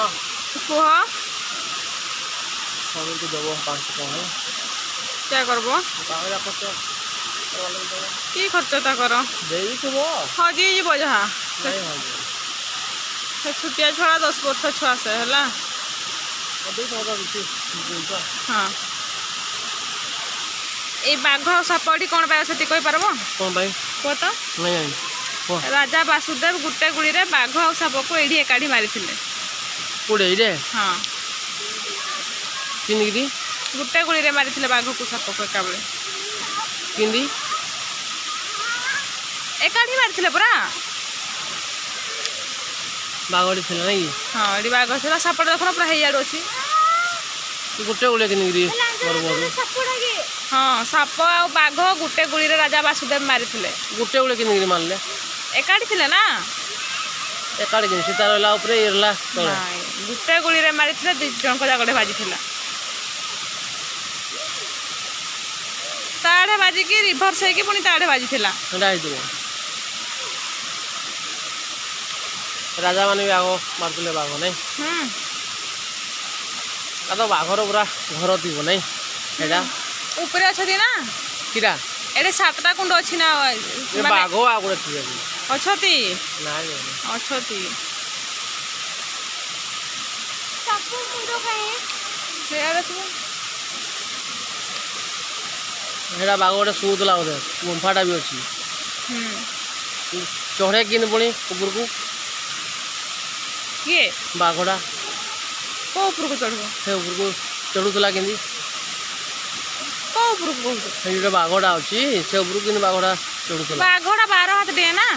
हाँ कुह स्वामी को देव 500 टଙ୍କା क्या करब बाहर खर्च कि खर्च कर ଦେଇଥିବ हजी जीव जहाँ ନାଇଁ ହଜି से छुटिया छड़ा 10 वर्ष छुआ से है ଦେଇଥିବ କିଛି ଜିନିଷ हाँ ये बाघ सापटी कौन पाए से कही पारब କ'ଣ ପାଇଁ कह तो ନାଇଁ ଜାଣି କୁହ राजा वासुदेव गुटे गुड़ी रे बाघ और साप को एड़ी एकाठी मारी କୋଉଠି ଏଇରେ हाँ କିଣିକିରି गुटे गुड़ी रे मारी बाघ को साप को एका बेले କିଣିଦି एकाठी मारी पूरा ବାଘଟି ଥିଲା ନାଇଁ हाँ ये बाघ था सापट देख पूरा हियाड़ अच्छी କି ଗୋଟେ ଗୁଳିଆ କିଣିକିରି ମରୁମରୁ हाँ साप आ बाघ गुटे गुड़ी रे राजा वासुदेव मारी ଗୋଟେ ଗୁଳିଆ କିଣିକିରି ମାରିଲେ एकाठी थे ना ଏକାଠି କିଣି ସୀତା ରହିଲା ଉପରେ ଇଏ ରହିଲା ତଳେ गुटे गुड़ी रे मारी दी जन जागटे बाजी ताड़े बाजिकी रिभर्स होगी पुणी ताड़े बाजी ସେଇଟା ହେଇଥିବ ରାଜା ମାନେ ବି ଆଗ ମାରୁଥିଲେ ବାଘ ନାଇଁ ତ ବାଘର ପୁରା ଘର ଥିବ ନାଇଁ ଏଇଟା ऊपर अच्छा ना କିରା एडे 7टा कुंड अच्छी ना ଏ ବାଘ ଆଉ ଗୋଟେ ଥିବ अछती ନାଇଁ अछती ସେଇଟା ବାଘ ଗୋଟେ ଶୁଉଥିଲା ବୋଧେ ଗୁମ୍ଫାଟା ବି ଅଛି ଚଢ଼େ କିନି ପୁଣି ଉପରକୁ किए ବାଘଟା को ऊपर को चढ़ो ସେ ଉପରକୁ ଚଢ଼ୁଥିଲା କେମିତି को ऊपर को कहू ସେଇ ଗୋଟେ ବାଘଟା ଅଛି ସେ ଉପରକୁ କିନ୍ତୁ ବାଘଟା ଚଢ଼ୁଥିଲା बाघटा 12 हाथ डे ना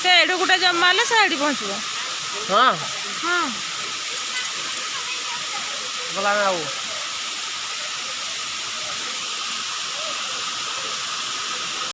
से एडू गुटे जमा हेले से एडी पहुँचब ହଁ हाँ ଗଲା ଆଉ